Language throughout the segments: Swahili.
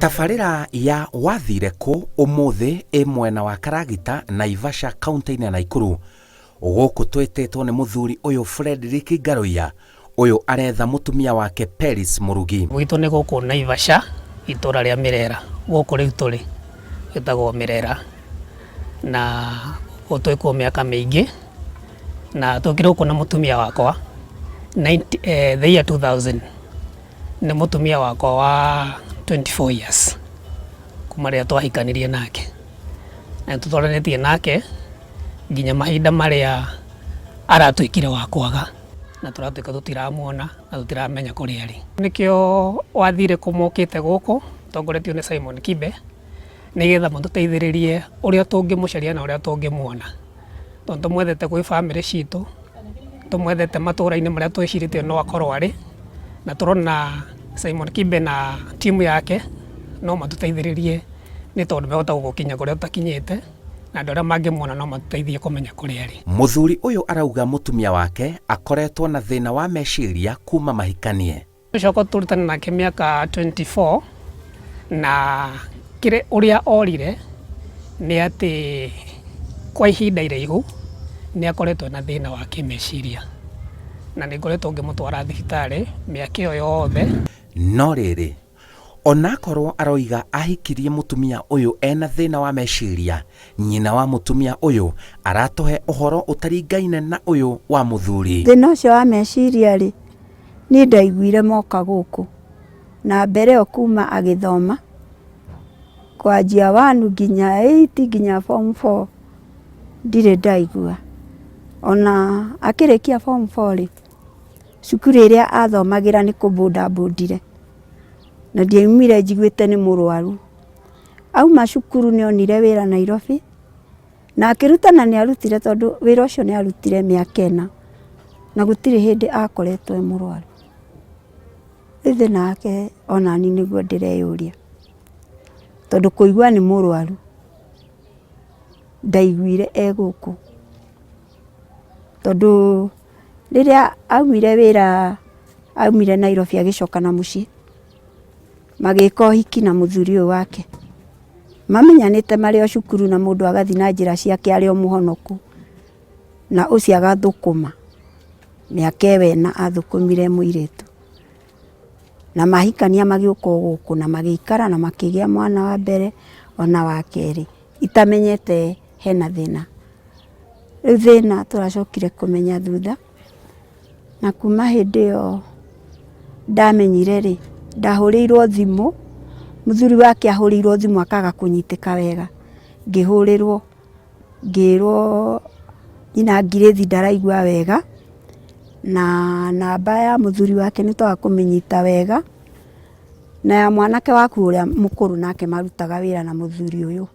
Tabarĩra ya wathire kũ ũmũthĩ mwena wa Karagita Naivasha kaunti-inĩ ya Naikuru gũkũ twĩtĩtwo nĩ mũthuri ũyũ Frederick Ngaruiya ũyũ aretha mũtumia wake Peris Mũrugi. Gwitũ nĩ gũkũ Naivasha itũra rĩa Mĩrera gũkũ rĩu tũrĩ gĩtagwo Mĩrera na gũtwĩkwo mĩaka mĩingĩ na tũkĩrĩ gũkũ na mũtumia wakwa the year 2000 nĩ mũtumia wakwa wa 24 years kuma rĩrĩa twahikanirie nake na tũtwaranĩtie nake nginya mahinda marĩa aratwĩkire wa kwaga na tũratwĩka tũtiramuona na tũtiramenya kũrĩa arĩ. Nĩkĩo wathire kũmũkĩte gũkũ tongoretio nĩ Simon Kibe nĩgetha mũtũteithĩrĩrie ũrĩa tũngĩmũcaria na ũrĩa tũngĩmuona, tondũ tũmwethete gwĩ bamĩrĩ citũ, tũmwethete matũra-inĩ marĩa twĩcirĩtie no akorwo arĩ, na tũrona Simon Kibe na timu yake no matũteithĩrĩrie nĩ tondũ mehota gũkinya kũrĩa tũtakinyĩte na andũ arĩa mangĩmuona no matũteithie kũmenya kũrĩa arĩ. Mũthuri ũyũ arauga mũtumia wake akoretwo na thĩna wa meciria kuma mahikanie. Tũcoka tũrutana nake mĩaka 24 na kĩrĩ ũrĩa orire nĩ atĩ kwa ihinda iraihu nĩ akoretwo na thĩna wa kĩmeciria na nĩ ngoretwo ngĩmũtwara thibitarĩ mĩaka ĩyo yothe. No rĩrĩ onakorwo aroiga ahikirie mũtumia ũyũ ena thĩna wa meciria, nyina wa mũtumia ũyũ aratũhe ũhoro ũtaringaine na ũyũ wa mũthuri. Thĩna ũcio wa meciria rĩ niĩ ndaiguire moka gũkũ na mbere o kuma agĩthoma kwanjia 1 nginya 8 nginya form 4 ndirĩ ndaigua. Ona akĩrĩkia form 4 rĩ cukuru ĩrĩa athomagĩra nĩ kũbũndabũndire na ndiaumire njiguĩte nĩ mũrwaru. Auma cukuru nĩ onire wĩra Nairobi na akĩrutana nĩ arutire tondũ wĩra ũcio nĩ arutire mĩaka 4 na gũtirĩ hĩndĩ akoretwo e mũrwaru. Ithe nake onani nĩguo ndĩreyũria tondũ kũigua nĩ mũrwaru ndaiguire e gũkũ, tondũ rĩrĩa aumire wĩra aumire Nairobi agĩcoka na mũciĩ magĩka ũhiki na mũthuri ũyũ wake, mamenyanĩte marĩ o cukuru na mũndũ agathi na njĩra ciake arĩ o mũhonoku na ũcio agathũkũma mĩaka ĩyo na athũkũmire mũirĩtu na mahikania magĩũka gũkũ na magĩikara na makĩgĩa mwana wa mbere ona wa kerĩ itamenyete hena thĩna. Rĩu thĩna tũracokire kũmenya thutha na kuma hĩndĩ ĩyo ndamenyire rĩ ndahũrĩirwo thimũ, mũthuri wake ahũrĩirwo thimũ akaga kũnyitĩka wega, ngĩhũrĩrwo ngĩrwo nyina Ngirĩthi ndaraigua wega na namba ya mũthuri wake nĩ twaga kũmĩnyita wega na ya mwanake waku ũrĩa mũkũrũ nake marutaga wĩra na mũthuri ũyũ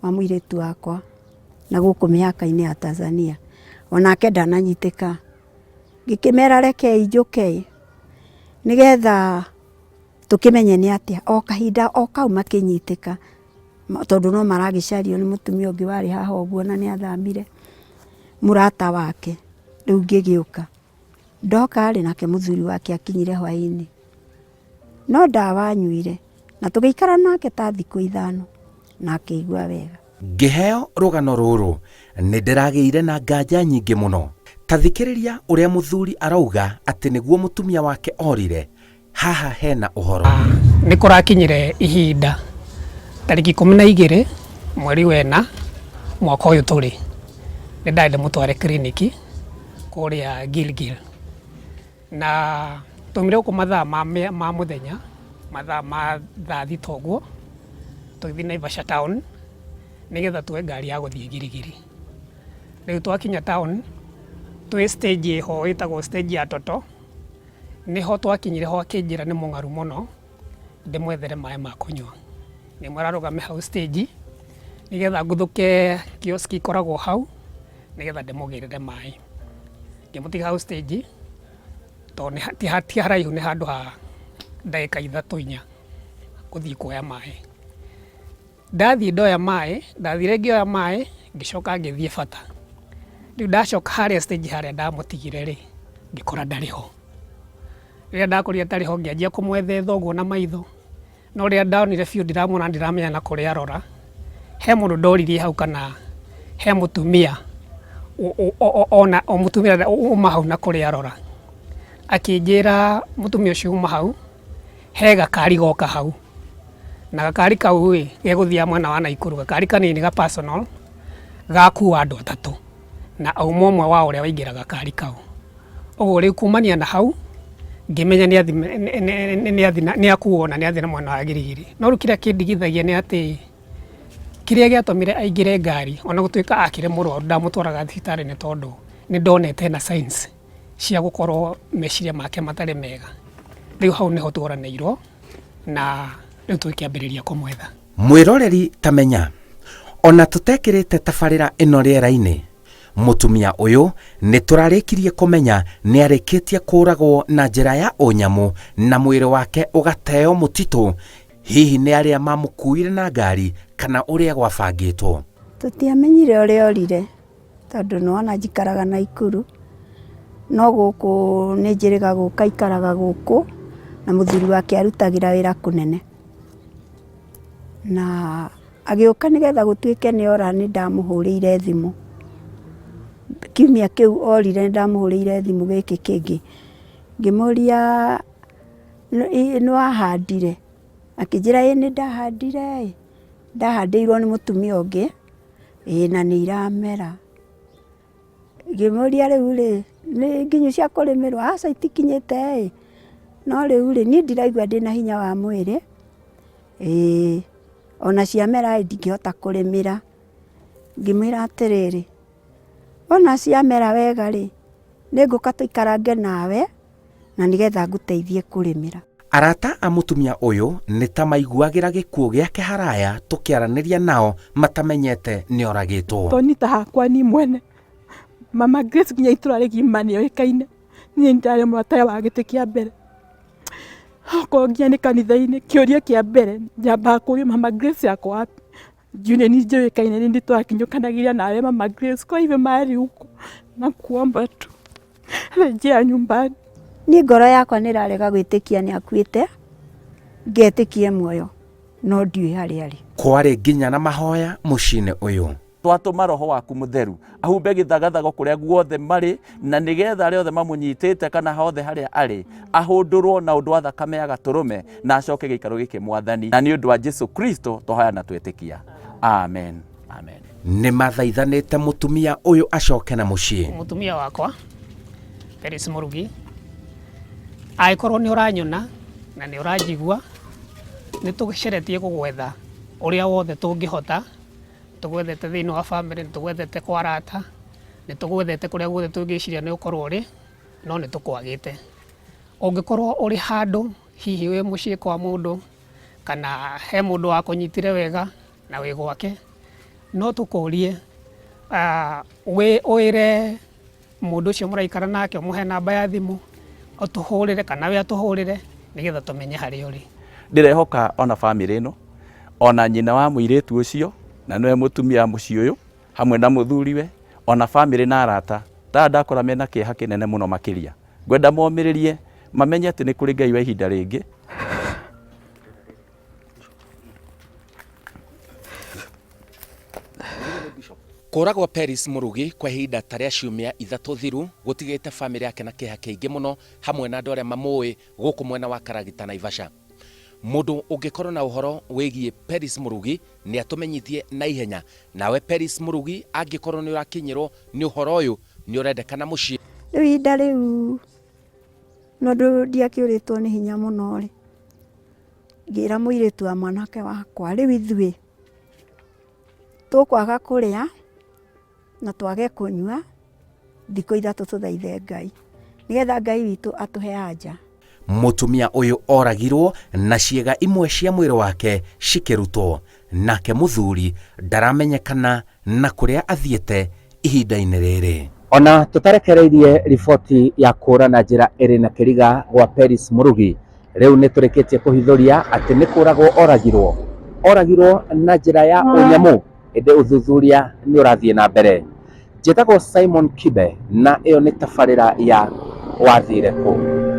wa mũirĩtu wakwa na gũkũ mĩhaka-inĩ ya Tanzania, onake ndananyitĩka. Ngĩkĩmera reke njũke nĩgetha tũkĩmenye nĩ atĩa o kahinda o kau makĩnyitĩka tondũ no maragĩcario nĩ mũtumia ũngĩ warĩ haha ũguo na nĩ athamire mũrata wake. Rĩu ngĩgĩũka ndoka rĩ nake mũthuri wake akinyire hwaĩ-inĩ no ndawa nyuire na tũgĩikara nake ta thikũ 5 na akĩigua wega. Ngĩheo rũgano rũrũ nĩ ndĩragĩire na nganja nyingĩ mũno. Ta thikĩrĩria ũrĩa mũthuri arauga atĩ nĩguo mũtumia wake orire. Haha hena ũhoro. Nĩ kũrakinyire ihinda tarĩki 12 mweri wena mwaka ũyũ tũrĩ nĩ ndaĩ ndĩmũtware kiriniki kũrĩa Gilgil na tũmire gũkũ mathaa ma mũthenya mathaa ma thaa 6 ũguo tũgĩthiĩ Naivasha town nĩgetha tuoe ngari ya gũthiĩ Girigiri. Rĩu twakinya town twĩ stage ho ĩtagwo stage ya Toto niho twakinyire ho akĩnjĩra nĩ mũng'aru mũno ndĩmwethere maĩ ma kũnyua. Nĩ mararũgame hau stage nĩgetha ngũthũke kioski ikoragwo hau nĩgetha ndĩmũgĩrĩre maĩ. Ngĩmũtiga hau stage tondũ ti haraihu nĩ handũ ha ndagĩka 3-4 gũthiĩ kuoya maĩ. Ndathiĩ ndoya maĩ, ndathire ngĩoya maĩ ngĩcoka ngĩthiĩ bata. Rĩu ndacoka harĩa stage harĩa ndamũtigire rĩ ngĩkora ndarĩ ho. Rĩrĩa ndakorire atarĩ ho ngĩanjia kũmwetha ũguo na maitho no ria ndaonire biũ ndiramwona ndiramenya na kũrĩa arora he mũndũ ndoririe hau kana he mũtumia ona o mũtumia uma hau na kũrĩa arora akĩnjĩra mũtumia ũcio uma hau he gakari goka hau na gakari kau gegũthia mwena wa Naikuru gakari kanini ga personal gakua andũ atatũ na auma ũmwe wa ũrĩa waingĩra gakari kau ũguo rĩu kumania na hau ngĩmenya nĩ akuo na nĩ athi na mwena wa Girigiri no rĩu kĩrĩa kĩndigithagia nĩ atĩ kĩrĩa gĩatũmire aingĩre ngari ona gũtuĩka akĩrĩ mũrwaru ndamũtwaraga thibitarĩ-inĩ tondũ nĩ ndonete na signs cia gũkorwo meciria make matarĩ mega rĩu hau nĩho tũranĩirwo na rĩu tũkĩambĩrĩria kũmwetha. Mwĩroreri tamenya ona tũtekĩrĩte tabarĩra ĩno rĩera-inĩ mũtumia ũyũ nĩ tũrarĩkirie kũmenya nĩ arĩkĩtie kũragwo na njĩra ya ũnyamũ na mwĩrĩ wake ũgateo mũtitũ. Hihi nĩ arĩa mamũkuire na ngari kana ũrĩa gwabangĩtwo? Tũtiamenyire ũrĩa orire tondũ nĩwona njikaraga Naikuru no gũkũ nĩ njĩrĩga gũka ikaraga gũkũ na mũthuri wake arutagĩra wĩra kũnene na agĩũka nĩgetha gũtuĩke nĩ ora nĩ ndamũhũrĩire thimũ kiumia kĩu orire nĩ ndamũhũrĩire thimũ gĩkĩ kĩngĩ ngĩmũria nĩ wahandire akĩnjĩra nĩ ndahandire ndahandĩirwo nĩ mũtumia ũngĩ na nĩ iramera ngĩmũria rĩu nĩ nginyu cia kũrĩmĩrwo aca itikinyĩte no rĩu niĩ ndiraigua ndĩna hinya wa mwĩrĩ ona ciamera ndingĩhota kũrĩmĩra ngĩmwĩra atĩrĩrĩ ona ciamera wega nĩ ngũka tũikarange nawe na nĩgetha ngũteithie kũrĩmĩra. Arata a mũtumia ũyũ nĩ ta maiguagĩra gĩkuũ gĩake haraya tũkĩaranĩria nao matamenyete nĩ oragĩtwo. Toni ta hakwa ni mwene Mama Grace nginya itũra rĩgima nĩ oĩkaine niĩ ndarĩ mũrata wa gĩtĩ kĩa mbere okorwo nginya nĩ kanitha-inĩ kĩũria kĩa mbere njambaga kũria Mama Grace yakwa wapi june ni njoĩkaine nĩ twakinyũkanagĩria nawe Mama Grace kwa hivyo mahali huko na kuomba tu rejea nyumbani. Niĩ ngoro yakwa nĩ rarega gwĩtĩkia nĩ akuĩte ngetĩkie muoyo no ndiũĩ harĩa arĩ. Kwarĩ nginya na mahoya mũciĩ-inĩ ũyũ. Twatũma Roho waku Mũtheru ahumbe gĩthagathago kũrĩa guothe marĩ na nĩgetha arĩa othe mamũnyitĩte kana hothe harĩa arĩ ahũndũrwo na ũndũ wa thakame ya Gatũrũme na acoke gĩikaro gĩkĩ Mwathani na nĩ ũndũ wa Jesu Kristo tũhoya na twĩtĩkia. Amen. Amen. Nĩ mathaithanĩte mũtumia ũyũ acoke na mũciĩ. Mũtumia wakwa Peris Mũrugi angĩkorwo nĩ ũranyona na nĩ ũranjigua nĩ tũgĩceretie kũgwetha ũrĩa wothe tũngĩhota tũgwethete thĩinĩ wa family tũgwethete kwa arata nĩ tũgwethete kũrĩa guothe tũngĩciria nĩ ũkorwo ũrĩ no nĩ tũkwagĩte. Ũngĩkorwo ũrĩ handũ hihi wĩ mũciĩ kwa mũndũ kana he mũndũ wa kũnyitire wega na wĩ gwake no tũkũrie wĩre mũndũ ũcio mũraikara nake mũhe namba ya thimũ ũtũhũrĩre kana we atũhũrĩre nĩgetha tũmenye harĩa ũrĩ. Ndĩrehoka ona family ĩno ona nyina wa mũirĩtu ũcio na nĩwe mũtumia mũciĩ ũyũ hamwe na mũthuriwe ona family na arata ndakora mena kĩeha kĩnene mũno makĩria ngwenda momĩrĩrie mamenye atĩ nĩ kũrĩ Ngai wa ihinda rĩngĩ. Kũragwo Peris Mũrugi kwa ihinda tarĩa ciumia ithatũ thiru gũtigĩte family yake na kĩeha kĩingĩ mũno hamwe na andũ arĩa mamũĩ gũkũ mwena wa Karagita Naivasha. Mũndũ ũngĩkorwo na ũhoro wĩgiĩ Peris Mũrugi nĩ atũmenyithie na ihenya. Nawe Peris Mũrugi angĩkorwo nĩ ũrakinyĩrwo nĩ ũhoro ũyũ nĩ ũrendekana mũciĩ. Rĩu ihinda rĩu no ndiakĩũrĩtwo nĩ hinya mũno rĩ ngĩra mũirĩtu wa mwanake wakwa rĩu ithuĩ tũkwaga kũrĩa na twage kũnyua thikũ ithatũ tũthaithe Ngai nĩgetha Ngai witũ atũhe anja. Mũtumia ũyũ oragirwo na ciĩga imwe cia mwĩrĩ wake cikĩrutwo nake mũthuri ndaramenyekana na kũrĩa athiĩte ihinda-inĩ rĩrĩ. Ona tũtarekereirie riboti ya kũra na njĩra ĩrĩ na kĩriga gwa Peris Mũrugi rĩu nĩ tũrĩkĩtie kũhithũria atĩ nĩ kũragwo oragirwo na njĩra ya ũnyamũ ĩndĩ ũthuthuria nĩ ũrathiĩ na mbere. Njĩtagwo Simon Kibe na ĩyo nĩ tabarĩra ya Wathire Kũ.